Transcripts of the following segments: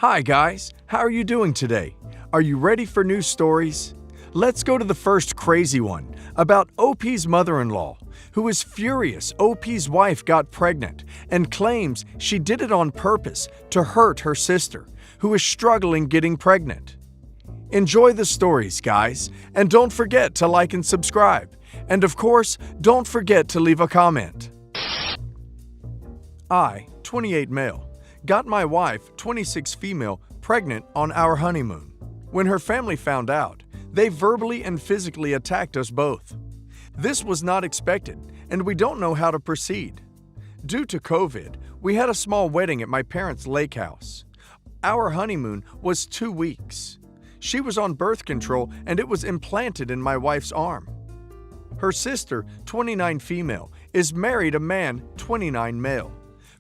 Hi guys, how are you doing today? Are you ready for new stories? Let's go to the first crazy one about OP's mother-in-law, who is furious OP's wife got pregnant and claims she did it on purpose to hurt her sister, who is struggling getting pregnant. Enjoy the stories, guys, and don't forget to like and subscribe. And of course, don't forget to leave a comment. I, 28 male, got my wife, 26 female, pregnant on our honeymoon. When her family found out, they verbally and physically attacked us both. This was not expected, and we don't know how to proceed. Due to COVID, we had a small wedding at my parents' lake house. Our honeymoon was 2 weeks. She was on birth control and it was implanted in my wife's arm. Her sister, 29 female, is married a man, 29 male.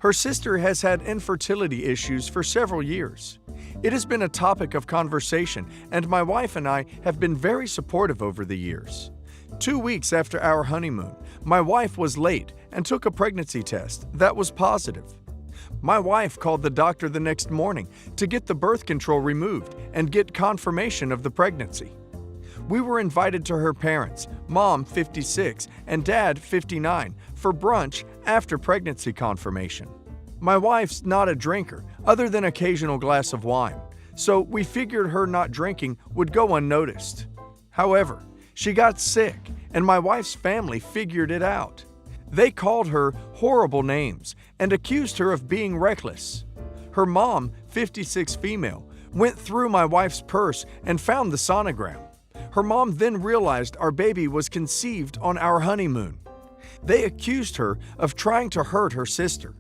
Her sister has had infertility issues for several years. It has been a topic of conversation, and my wife and I have been very supportive over the years. 2 weeks after our honeymoon, my wife was late and took a pregnancy test that was positive. My wife called the doctor the next morning to get the birth control removed and get confirmation of the pregnancy. We were invited to her parents, Mom 56 and Dad 59, for brunch after pregnancy confirmation. My wife's not a drinker other than occasional glass of wine, so we figured her not drinking would go unnoticed. However, she got sick and my wife's family figured it out. They called her horrible names and accused her of being reckless. Her mom, 56 female, went through my wife's purse and found the sonogram. Her mom then realized our baby was conceived on our honeymoon. They accused her of trying to hurt her sister.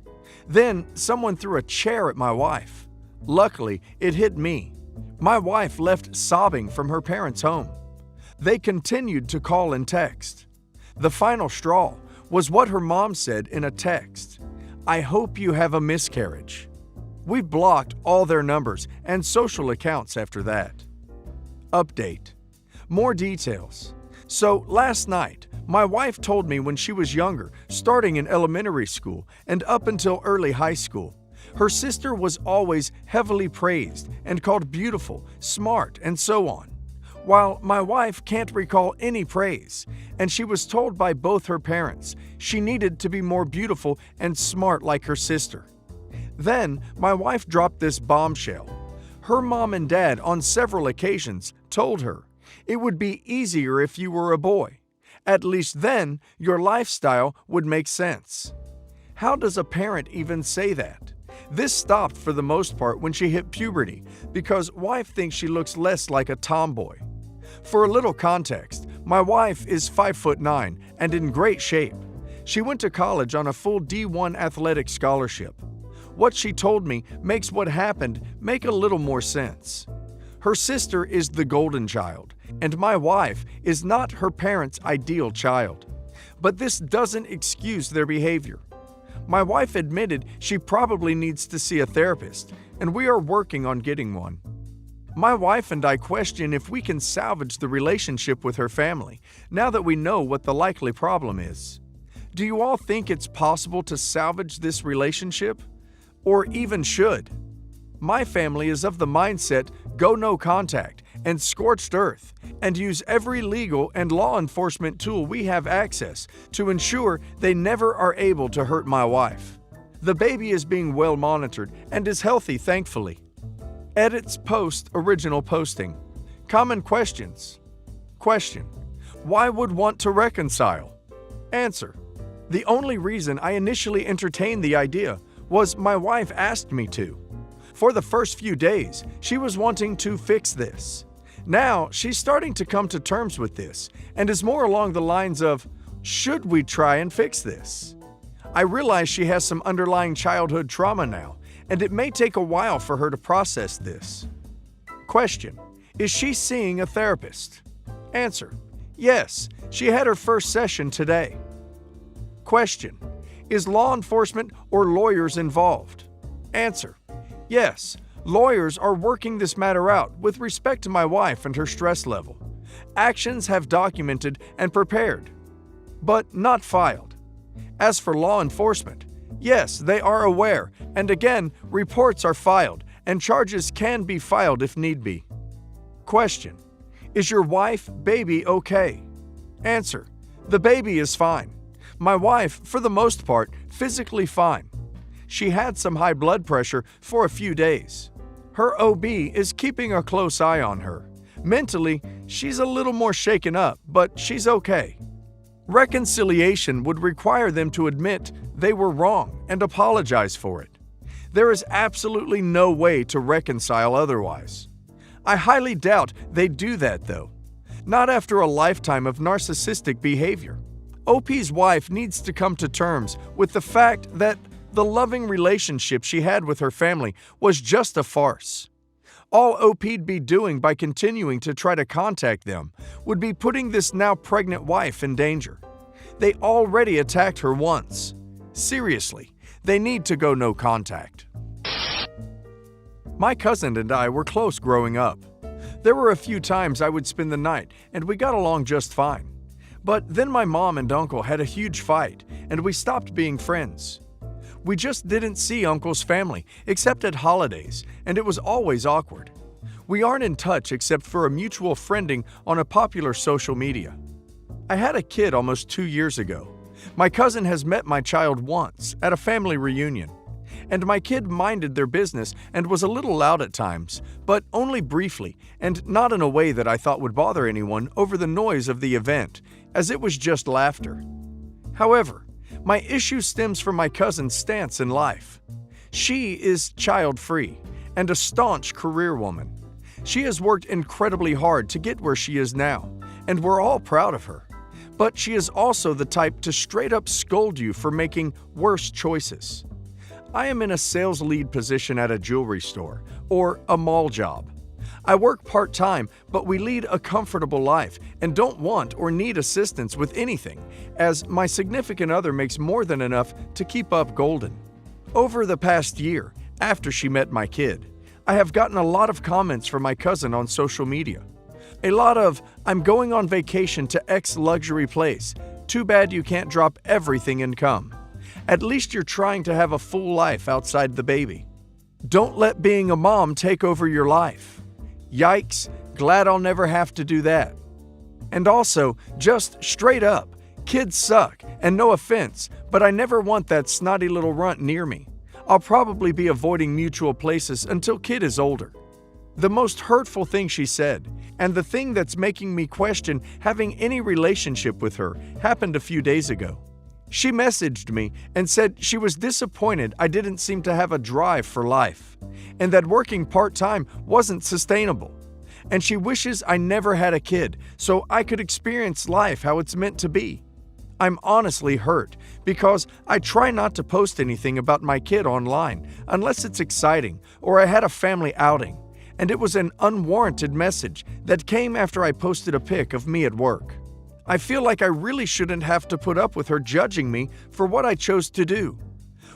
Then someone threw a chair at my wife. Luckily, it hit me. My wife left sobbing from her parents' home. They continued to call and text. The final straw was what her mom said in a text. "I hope you have a miscarriage." We blocked all their numbers and social accounts after that. Update. More details. So last night, my wife told me when she was younger, starting in elementary school and up until early high school, her sister was always heavily praised and called beautiful, smart, and so on. While my wife can't recall any praise, and she was told by both her parents she needed to be more beautiful and smart like her sister. Then my wife dropped this bombshell. Her mom and dad on several occasions told her, "It would be easier if you were a boy. At least then your lifestyle would make sense." How does a parent even say that? This stopped for the most part when she hit puberty because wife thinks she looks less like a tomboy. For a little context, my wife is 5'9" and in great shape. She went to college on a full D1 athletic scholarship. What she told me makes what happened make a little more sense. Her sister is the golden child, and my wife is not her parents' ideal child. But this doesn't excuse their behavior. My wife admitted she probably needs to see a therapist, and we are working on getting one. My wife and I question if we can salvage the relationship with her family now that we know what the likely problem is. Do you all think it's possible to salvage this relationship? Or even should? My family is of the mindset go no contact and scorched earth and use every legal and law enforcement tool we have access to ensure they never are able to hurt my wife. The baby is being well monitored and is healthy, thankfully. Edits post original posting. Common questions. Question. Why would want to reconcile? Answer. The only reason I initially entertained the idea was my wife asked me to. For the first few days, she was wanting to fix this. Now, she's starting to come to terms with this and is more along the lines of, should we try and fix this? I realize she has some underlying childhood trauma now, and it may take a while for her to process this. Question. Is she seeing a therapist? Answer. Yes, she had her first session today. Question. Is law enforcement or lawyers involved? Answer. Yes, lawyers are working this matter out with respect to my wife and her stress level. Actions have documented and prepared, but not filed. As for law enforcement, yes, they are aware, and again, reports are filed, and charges can be filed if need be. Question: is your wife, baby okay? Answer: the baby is fine. My wife, for the most part, physically fine. She had some high blood pressure for a few days. Her OB is keeping a close eye on her. Mentally, she's a little more shaken up, but she's okay. Reconciliation would require them to admit they were wrong and apologize for it. There is absolutely no way to reconcile otherwise. I highly doubt they'd do that, though. Not after a lifetime of narcissistic behavior. OP's wife needs to come to terms with the fact that the loving relationship she had with her family was just a farce. All OP'd be doing by continuing to try to contact them would be putting this now pregnant wife in danger. They already attacked her once. Seriously, they need to go no contact. My cousin and I were close growing up. There were a few times I would spend the night and we got along just fine. But then my mom and uncle had a huge fight and we stopped being friends. We just didn't see uncle's family except at holidays, and it was always awkward. We aren't in touch except for a mutual friending on a popular social media. I had a kid almost 2 years ago. My cousin has met my child once at a family reunion, and my kid minded their business and was a little loud at times, but only briefly and not in a way that I thought would bother anyone over the noise of the event, as it was just laughter. However, my issue stems from my cousin's stance in life. She is child-free and a staunch career woman. She has worked incredibly hard to get where she is now, and we're all proud of her. But she is also the type to straight up scold you for making worse choices. I am in a sales lead position at a jewelry store or a mall job. I work part-time, but we lead a comfortable life and don't want or need assistance with anything, as my significant other makes more than enough to keep up golden. Over the past year, after she met my kid, I have gotten a lot of comments from my cousin on social media. A lot of, "I'm going on vacation to X luxury place. Too bad you can't drop everything and come. At least you're trying to have a full life outside the baby. Don't let being a mom take over your life. Yikes, glad I'll never have to do that." And also, just straight up, kids suck, and no offense, but I never want that snotty little runt near me. I'll probably be avoiding mutual places until kid is older. The most hurtful thing she said, and the thing that's making me question having any relationship with her, happened a few days ago. She messaged me and said she was disappointed I didn't seem to have a drive for life, and that working part-time wasn't sustainable. And she wishes I never had a kid so I could experience life how it's meant to be. I'm honestly hurt because I try not to post anything about my kid online unless it's exciting or I had a family outing, and it was an unwarranted message that came after I posted a pic of me at work. I feel like I really shouldn't have to put up with her judging me for what I chose to do,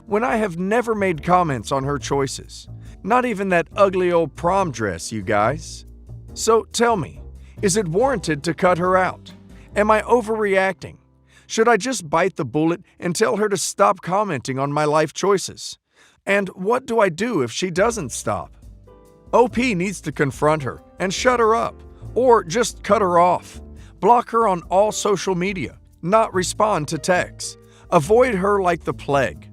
when I have never made comments on her choices. Not even that ugly old prom dress, you guys. So tell me, is it warranted to cut her out? Am I overreacting? Should I just bite the bullet and tell her to stop commenting on my life choices? And what do I do if she doesn't stop? OP needs to confront her and shut her up, or just cut her off. Block her on all social media, not respond to texts. Avoid her like the plague.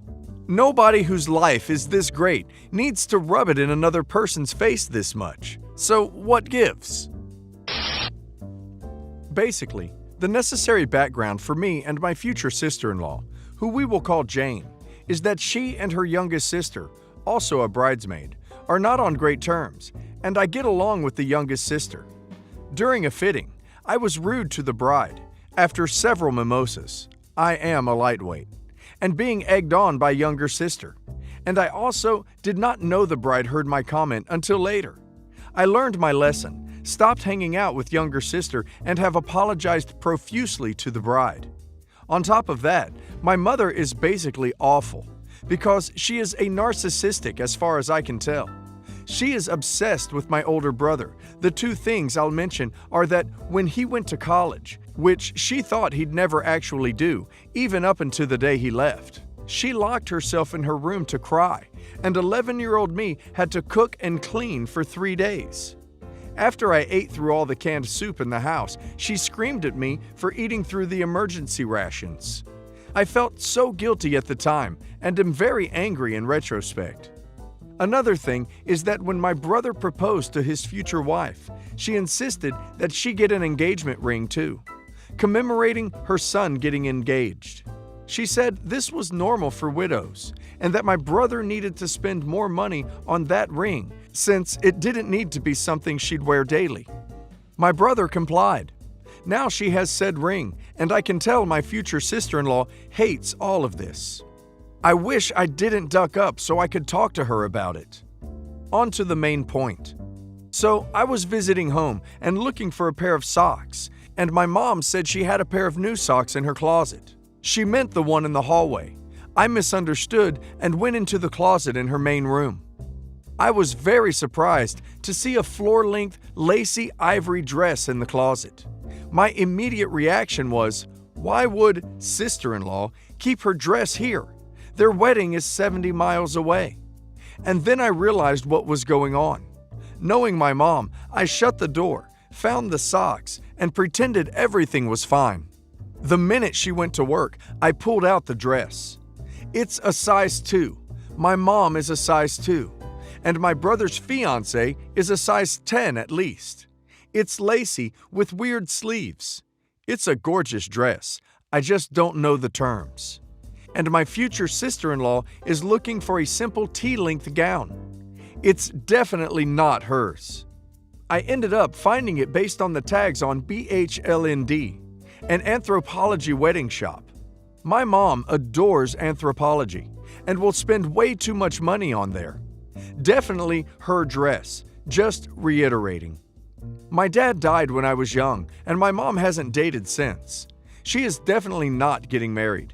Nobody whose life is this great needs to rub it in another person's face this much. So what gives? Basically, the necessary background for me and my future sister-in-law, who we will call Jane, is that she and her youngest sister, also a bridesmaid, are not on great terms, and I get along with the youngest sister. During a fitting, I was rude to the bride, after several mimosas. I am a lightweight, and being egged on by younger sister. And I also did not know the bride heard my comment until later. I learned my lesson, stopped hanging out with younger sister, and have apologized profusely to the bride. On top of that, my mother is basically awful, because she is a narcissistic as far as I can tell. She is obsessed with my older brother. The two things I'll mention are that when he went to college, which she thought he'd never actually do, even up until the day he left, she locked herself in her room to cry and 11-year-old me had to cook and clean for 3 days. After I ate through all the canned soup in the house, she screamed at me for eating through the emergency rations. I felt so guilty at the time and am very angry in retrospect. Another thing is that when my brother proposed to his future wife, she insisted that she get an engagement ring too, commemorating her son getting engaged. She said this was normal for widows and that my brother needed to spend more money on that ring since it didn't need to be something she'd wear daily. My brother complied. Now she has said ring, and I can tell my future sister-in-law hates all of this. I wish I didn't duck up so I could talk to her about it. On to the main point. So I was visiting home and looking for a pair of socks, and my mom said she had a pair of new socks in her closet. She meant the one in the hallway. I misunderstood and went into the closet in her main room. I was very surprised to see a floor-length lacy ivory dress in the closet. My immediate reaction was, why would sister-in-law keep her dress here? Their wedding is 70 miles away. And then I realized what was going on. Knowing my mom, I shut the door, found the socks, and pretended everything was fine. The minute she went to work, I pulled out the dress. It's a size 2. My mom is a size 2. And my brother's fiancé is a size 10 at least. It's lacy with weird sleeves. It's a gorgeous dress. I just don't know the terms. And my future sister-in-law is looking for a simple T-length gown. It's definitely not hers. I ended up finding it based on the tags on BHLND, an anthropology wedding shop. My mom adores anthropology and will spend way too much money on there. Definitely her dress, just reiterating. My dad died when I was young, and my mom hasn't dated since. She is definitely not getting married.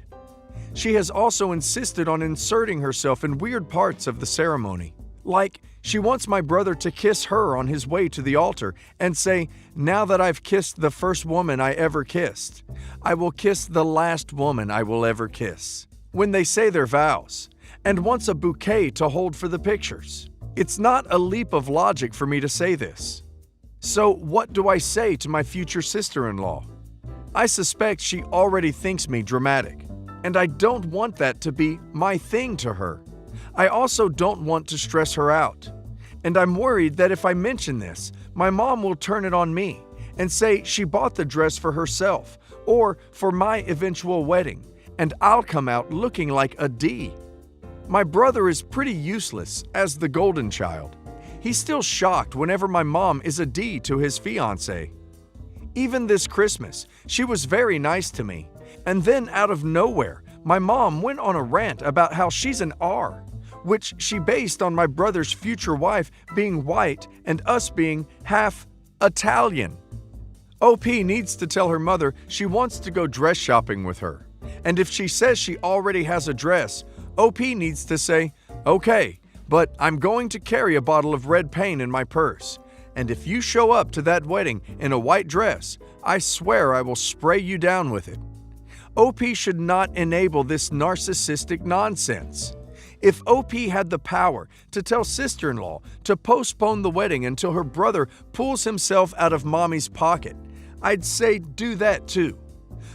She has also insisted on inserting herself in weird parts of the ceremony. Like, she wants my brother to kiss her on his way to the altar and say, "Now that I've kissed the first woman I ever kissed, I will kiss the last woman I will ever kiss," when they say their vows, and wants a bouquet to hold for the pictures. It's not a leap of logic for me to say this. So what do I say to my future sister-in-law? I suspect she already thinks me dramatic, and I don't want that to be my thing to her. I also don't want to stress her out, and I'm worried that if I mention this, my mom will turn it on me and say she bought the dress for herself or for my eventual wedding, and I'll come out looking like a D. My brother is pretty useless as the golden child. He's still shocked whenever my mom is a D to his fiancé. Even this Christmas, she was very nice to me, and then out of nowhere, my mom went on a rant about how she's an R, which she based on my brother's future wife being white and us being half Italian. OP needs to tell her mother she wants to go dress shopping with her, and if she says she already has a dress, OP needs to say, "Okay, but I'm going to carry a bottle of red paint in my purse, and if you show up to that wedding in a white dress, I swear I will spray you down with it." OP should not enable this narcissistic nonsense. If OP had the power to tell sister-in-law to postpone the wedding until her brother pulls himself out of mommy's pocket, I'd say do that too.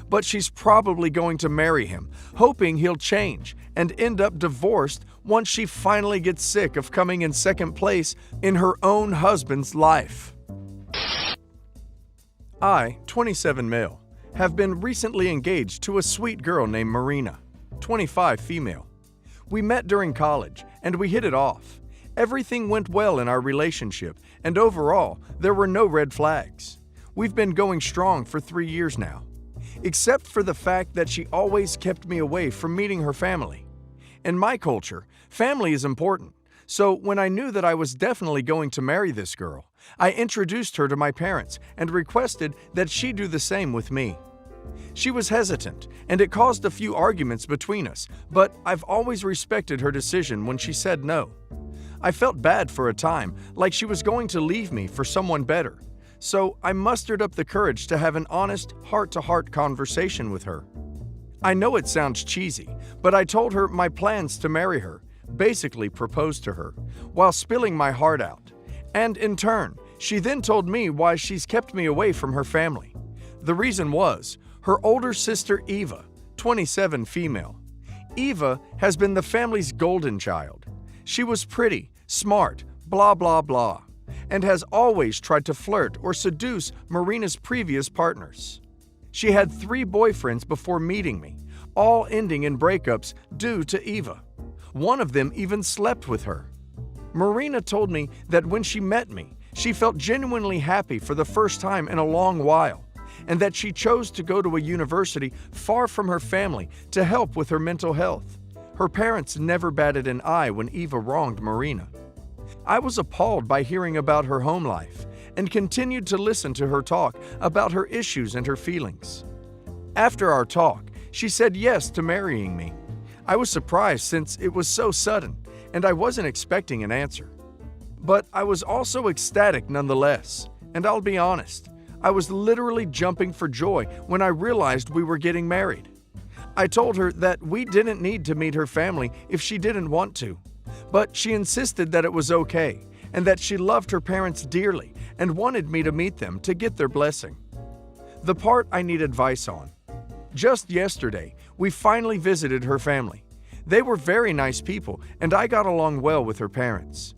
But she's probably going to marry him, hoping he'll change and end up divorced once she finally gets sick of coming in second place in her own husband's life. I, 27 male, have been recently engaged to a sweet girl named Marina, 25 female. We met during college and we hit it off. Everything went well in our relationship, and overall, there were no red flags. We've been going strong for 3 years now, except for the fact that she always kept me away from meeting her family. In my culture, family is important, so when I knew that I was definitely going to marry this girl, I introduced her to my parents and requested that she do the same with me. She was hesitant, and it caused a few arguments between us, but I've always respected her decision when she said no. I felt bad for a time, like she was going to leave me for someone better, so I mustered up the courage to have an honest, heart-to-heart conversation with her. I know it sounds cheesy, but I told her my plans to marry her, basically proposed to her, while spilling my heart out. And in turn, she then told me why she's kept me away from her family. The reason was her older sister Eva, 27 female. Eva has been the family's golden child. She was pretty, smart, blah blah blah, and has always tried to flirt or seduce Marina's previous partners. She had 3 boyfriends before meeting me, all ending in breakups due to Eva. One of them even slept with her. Marina told me that when she met me, she felt genuinely happy for the first time in a long while, and that she chose to go to a university far from her family to help with her mental health. Her parents never batted an eye when Eva wronged Marina. I was appalled by hearing about her home life and continued to listen to her talk about her issues and her feelings. After our talk, she said yes to marrying me. I was surprised since it was so sudden and I wasn't expecting an answer. But I was also ecstatic nonetheless, and I'll be honest, I was literally jumping for joy when I realized we were getting married. I told her that we didn't need to meet her family if she didn't want to, but she insisted that it was okay and that she loved her parents dearly and wanted me to meet them to get their blessing. The part I need advice on. Just yesterday, we finally visited her family. They were very nice people and I got along well with her parents.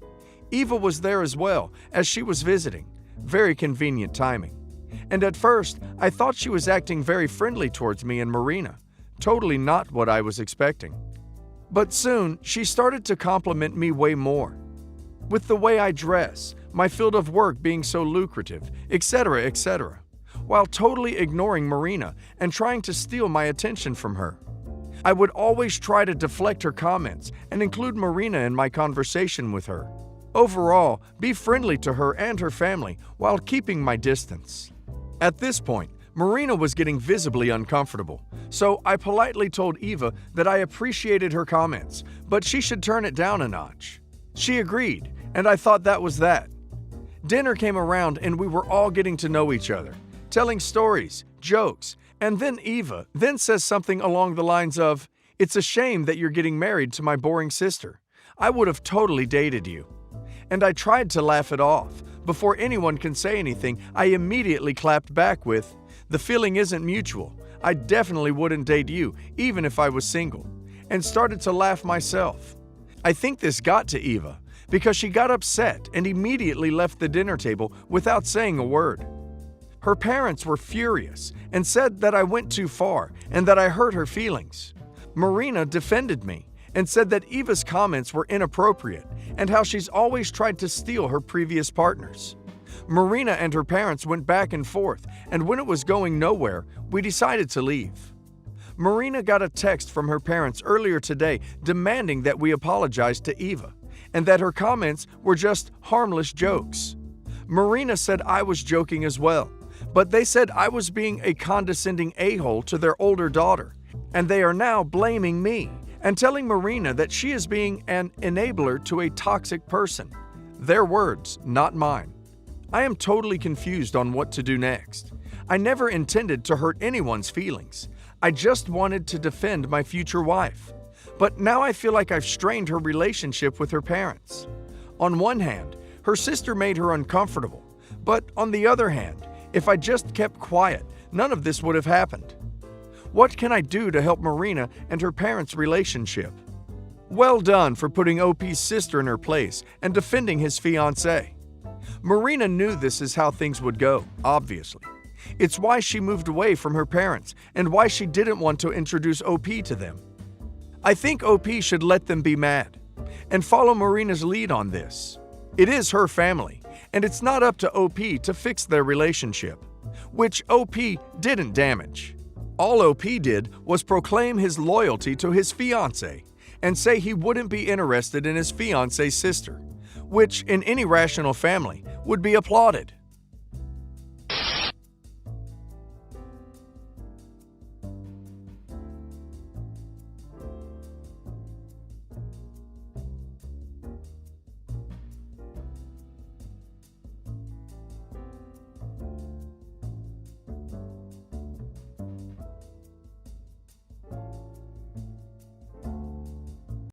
Eva was there as well as she was visiting. Very convenient timing. And at first, I thought she was acting very friendly towards me and Marina. Totally not what I was expecting. But soon, she started to compliment me way more. With the way I dress, my field of work being so lucrative, etc., etc., while totally ignoring Marina and trying to steal my attention from her. I would always try to deflect her comments and include Marina in my conversation with her. Overall, be friendly to her and her family while keeping my distance. At this point, Marina was getting visibly uncomfortable, so I politely told Eva that I appreciated her comments, but she should turn it down a notch. She agreed, and I thought that was that. Dinner came around and we were all getting to know each other, telling stories, jokes, and then Eva then says something along the lines of, "It's a shame that you're getting married to my boring sister. I would have totally dated you." And I tried to laugh it off. Before anyone can say anything, I immediately clapped back with, "The feeling isn't mutual. I definitely wouldn't date you, even if I was single," and started to laugh myself. I think this got to Eva, because she got upset and immediately left the dinner table without saying a word. Her parents were furious and said that I went too far and that I hurt her feelings. Marina defended me and said that Eva's comments were inappropriate and how she's always tried to steal her previous partners. Marina and her parents went back and forth, and when it was going nowhere, we decided to leave. Marina got a text from her parents earlier today demanding that we apologize to Eva, and that her comments were just harmless jokes. Marina said I was joking as well, but they said I was being a condescending a-hole to their older daughter, and they are now blaming me and telling Marina that she is being an enabler to a toxic person. Their words, not mine. I am totally confused on what to do next. I never intended to hurt anyone's feelings. I just wanted to defend my future wife. But now I feel like I've strained her relationship with her parents. On one hand, her sister made her uncomfortable. But on the other hand, if I just kept quiet, none of this would have happened. What can I do to help Marina and her parents' relationship? Well done for putting OP's sister in her place and defending his fiancée. Marina knew this is how things would go, obviously. It's why she moved away from her parents and why she didn't want to introduce OP to them. I think OP should let them be mad and follow Marina's lead on this. It is her family, and it's not up to OP to fix their relationship, which OP didn't damage. All OP did was proclaim his loyalty to his fiancée and say he wouldn't be interested in his fiancée's sister, which in any rational family would be applauded.